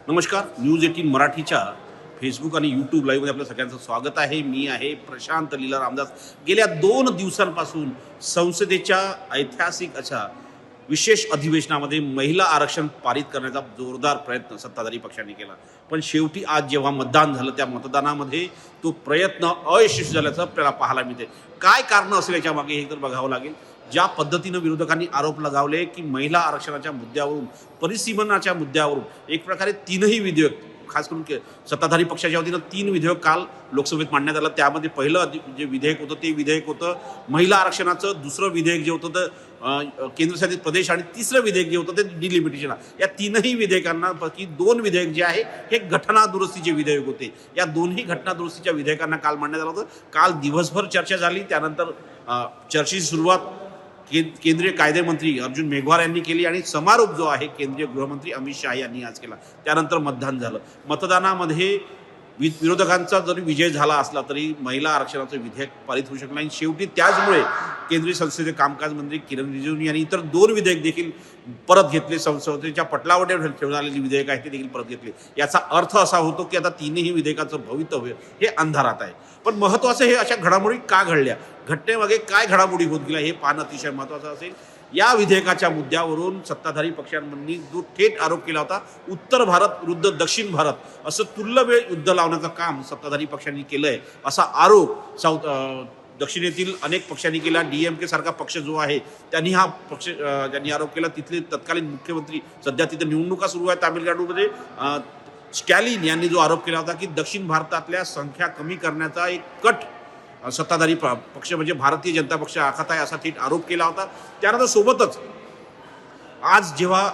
नमस्कार. न्यूज 18 मराठीच्या फेसबुक आणि यूट्यूब लाईव्हमध्ये आपलं सगळ्यांचं स्वागत आहे. मी आहे प्रशांत लीला रामदास. गेल्या 2 दिवसांपासून संसदेच्या ऐतिहासिक अशा विशेष अधिवेशनामध्ये महिला आरक्षण पारित करण्याचा जोरदार प्रयत्न सत्ताधारी पक्षांनी केला. पण शेवटी आज जेव्हा मतदान झालं त्या मतदानामध्ये तो प्रयत्न अयशस्वी झाल्याचं आपल्याला पाहायला मिळते. काय कारण असेल याच्या मागे हे तर बघावं लागेल. ज्या पद्धतीनं विरोधकांनी आरोप लगावले की महिला आरक्षणाच्या मुद्द्यावरून, परिसीमनाच्या मुद्द्यावरून एक प्रकारे तीनही विधेयक, खास करून सत्ताधारी पक्षाच्या वतीनं 3 विधेयक काल लोकसभेत मांडण्यात आलं. त्यामध्ये पहिलं जे विधेयक होतं ते विधेयक होतं महिला आरक्षणाचं, दुसरं विधेयक जे होतं तर केंद्रशासित प्रदेश, आणि तिसरं विधेयक जे होतं ते डिलिमिटेशन. या तीनही विधेयकांना पैकी 2 विधेयक जे आहे हे घटना दुरुस्तीचे विधेयक होते. या दोन्ही घटना दुरुस्तीच्या विधेयकांना काल मांडण्यात आलं होतं. काल दिवसभर चर्चा झाली. त्यानंतर चर्चेची सुरुवात केंद्रीय कायदे मंत्री अर्जुन मेघवाल यांनी केली आणि समारोप जो आहे केंद्रीय गृहमंत्री अमित शाह यांनी आज केला. त्यानंतर मतदान झालं. मतदानामध्ये विरोधकांचा जरी विजय झाला असला तरी महिला आरक्षणाचं विधेयक पारित होऊ शकलं नाही. शेवटी त्याचमुळे केंद्रीय संसदेचे कामकाज मंत्री किरण रिजिजू यांनी इतर 2 विधेयक देखील परत घेतले. संसदेच्या पटलावर ठेवण्यात आलेली विधेयक आहे ते देखील परत घेतले. याचा अर्थ असा होतो की आता तीनही विधेयकाचं भवितव्य हे अंधारात आहे. पण महत्त्वाचं हे अशा घडामोडी का घडल्या, घटनेमागे काय घडामोडी होत गेल्या हे पाहणं अतिशय महत्त्वाचं असेल. या विधेयकाच्या मुद्द्यावरून सत्ताधारी पक्षांनी जो थेट आरोप केला होता, उत्तर भारत विरुद्ध दक्षिण भारत असं तुल्यबळ युद्ध लावण्याचं काम सत्ताधारी पक्षांनी केलंय असा आरोप दक्षिणेतील अनेक पक्षांनी केला. DMK सारखा पक्ष जो आहे त्यांनी हा पक्ष त्यांनी आरोप केला. तिथले तत्कालीन मुख्यमंत्री, सध्या तिथे निवडणुका सुरू आहेत तामिळनाडूमध्ये, स्टॅलिन यांनी जो आरोप केला होता की दक्षिण भारतातल्या संख्या कमी करण्याचा एक कट सत्ताधारी पक्ष म्हणजे भारतीय जनता पक्ष आखत आहे असा थेट आरोप केला होता. त्यानंतर सोबतच आज जेव्हा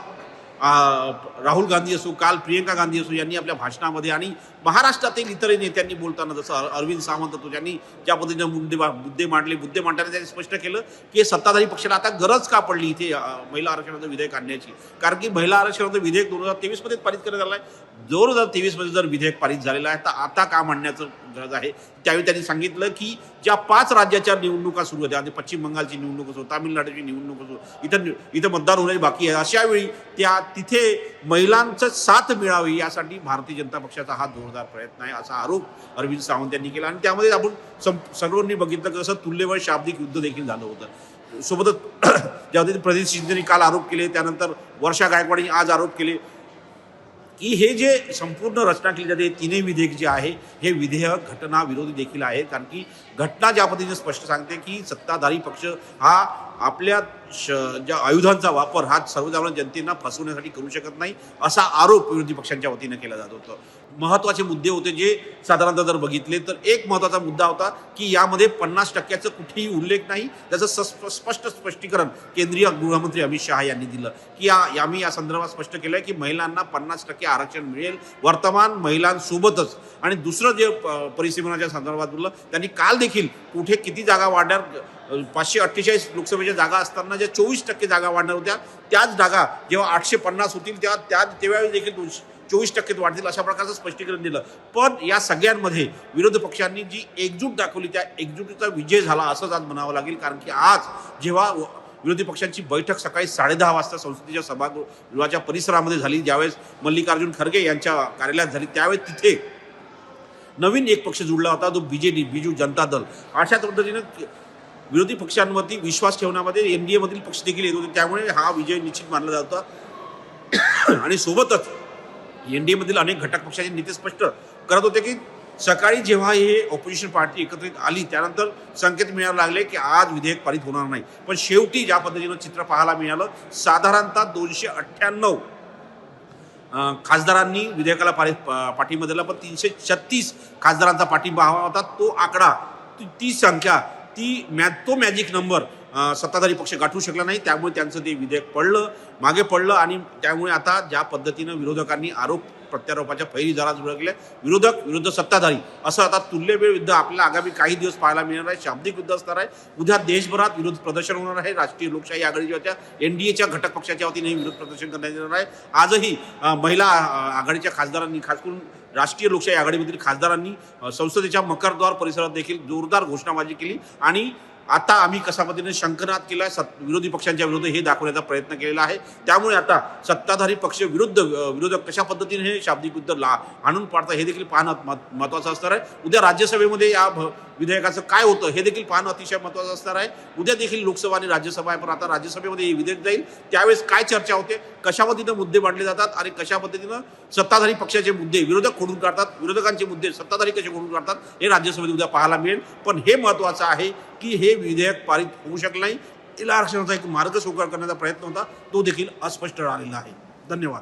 राहुल गांधी असो, काल प्रियंका गांधी असो यांनी आपल्या भाषणामध्ये आणि महाराष्ट्रातील इतर नेत्यांनी बोलताना, जसं अरविंद सावंत होतो, ज्यांनी ज्या पद्धतीने मुद्दे मांडताना त्यांनी स्पष्ट केलं की सत्ताधारी पक्षाला आता गरज का पडली इथे महिला आरक्षणाचं विधेयक आणण्याची. कारण की महिला आरक्षणाचं विधेयक 2023 मध्ये पारित करण्यात आलं आहे. 2023 मध्ये जर विधेयक पारित झालेलं आहे तर आता का मांडण्याचं गरज आहे. त्यावेळी त्यांनी सांगितलं की ज्या 5 राज्याच्या निवडणुका सुरू होत्या, आणि पश्चिम बंगालची निवडणूक असो, तामिळनाडूची निवडणूक असो, इथं मतदान होण्याची बाकी आहे, अशा वेळी तिथे महिलांचं साथ मिळावी यासाठी भारतीय जनता पक्षाचा हा जोरदार प्रयत्न आहे असा आरोप अरविंद सावंत यांनी केला. आणि त्यामध्ये आपण सर्वांनी बघितलं की कसं तुल्यबळ शाब्दिक युद्ध देखील झालं होतं. सोबतच ज्यामध्ये प्रदीप शिंदेनी काल आरोप केले, त्यानंतर वर्षा गायकवाडींनी आज आरोप केले की हे जे संपूर्ण रचना केली जाते, तीनही विधेयक जे आहे हे विधेयक घटना विरोधी देखील आहे. कारण की घटना ज्या पद्धतीने स्पष्ट सांगते की सत्ताधारी पक्ष हा आपल्या ज्या आयुधांचा वापर हा सर्वसामान्य जनतेला फसवण्यासाठी करू शकत नाही असा आरोप विरोधी पक्षांच्या वतीनं केला जात होता. महत्त्वाचे मुद्दे होते जे साधारणतः जर बघितले तर एक महत्त्वाचा मुद्दा होता की यामध्ये 50% कुठेही उल्लेख नाही. त्याचं स्पष्ट स्पष्टीकरण केंद्रीय गृहमंत्री अमित शाह यांनी दिलं की आम्ही या संदर्भात स्पष्ट केलं की महिलांना 50% आरक्षण मिळेल वर्तमान महिलांसोबतच. आणि दुसरं जे परिसीमनाच्या संदर्भात बोललं त्यांनी काल देखील कुठे किती जागा वाढणार, 548 लोकसभेच्या जागा असताना ज्या 24% जागा वाढणार होत्या त्याच जागा जेव्हा 850 होतील त्यावेळी देखील 24% वाढतील अशा प्रकारचं स्पष्टीकरण दिलं. पण या सगळ्यांमध्ये विरोधी पक्षांनी जी एकजूट दाखवली त्या एकजुटीचा विजय झाला असंच आज म्हणावं लागेल. कारण की आज जेव्हा विरोधी पक्षांची बैठक सकाळी 10:30 वाजता संसदेच्या सभागृहाच्या परिसरामध्ये झाली, ज्यावेळेस मल्लिकार्जुन खरगे यांच्या कार्यालयात झाली, त्यावेळेस तिथे नवीन एक पक्ष जुळला होता, तो BJD बिजू जनता दल. अशा पद्धतीनं विरोधी पक्षांवरती विश्वास ठेवण्यामध्ये NDA मधील पक्ष देखील येत होते. त्यामुळे हा विजय निश्चित मानला जात होता. आणि सोबतच NDA मधील अनेक घटक पक्षाचे नेते स्पष्ट करत होते की सकाळी जेव्हा हे ऑपोजिशन पार्टी एकत्रित आली त्यानंतर संकेत मिळायला लागले की आज विधेयक पारित होणार नाही. पण शेवटी ज्या पद्धतीनं चित्र पाहायला मिळालं, साधारणतः 298 खासदारांनी विधेयकाला पाठिंबा दिला, पण 336 खासदारांचा पाठिंबा हवा होता. तो आकडा, ती संख्या, तो मॅजिक नंबर सत्ताधारी पक्ष गाठू शकला नाही. त्यामुळे त्यांचं ते विधेयक मागे पडलं. आणि त्यामुळे आता ज्या पद्धतीनं विरोधकांनी आरोप प्रत्यारोपाच्या फैरी जरा झुळकल्या, विरोधक विरुद्ध सत्ताधारी असं आता तुल्यबळ युद्ध आपल्याला आगामी काही दिवस पाहायला मिळणार आहे. शाब्दिक युद्ध असणार आहे. उद्या देशभरात विरोध प्रदर्शन होणार आहे. राष्ट्रीय लोकशाही आघाडीच्या होत्या NDAच्या घटक पक्षाच्या वतीने विरोध प्रदर्शन करण्यात येणार आहे. आजही महिला आघाडीच्या खासदारांनी, खास करून राष्ट्रीय लोकशाही आघाडीमधील खासदारांनी संसदेच्या मकरद्वार परिसरात देखील जोरदार घोषणाबाजी केली आणि आता आम्ही कशा पद्धतीने शंखनाद केला विरोधी पक्षांच्या विरोधात हे दाखवण्याचा प्रयत्न केलेला आहे. त्यामुळे आता सत्ताधारी पक्ष विरोधक कशा पद्धतीने हे शाब्दिक युद्ध आणून पाडतात हे देखील पाहणं महत्त्वाचं असणार आहे. उद्या राज्यसभेमध्ये या विधेयकाचं काय होतं हे देखील पाहणं अतिशय महत्त्वाचं असणार आहे. उद्या देखील लोकसभा आणि राज्यसभा आहे, पण आता राज्यसभेमध्ये हे विधेयक जाईल त्यावेळेस काय चर्चा होते, कशा पद्धतीनं मुद्दे मांडले जातात आणि कशा पद्धतीनं सत्ताधारी पक्षाचे मुद्दे विरोधक खोडून काढतात, विरोधकांचे मुद्दे सत्ताधारी कसे खोडून काढतात हे राज्यसभेत उद्या पाहायला मिळेल. पण हे महत्त्वाचं आहे की हे विधेयक पारित होऊ शकलं नाही. तिला आरक्षणाचा एक मार्ग स्वीकार करण्याचा प्रयत्न होता, तो देखील अस्पष्ट राहिलेला आहे. धन्यवाद.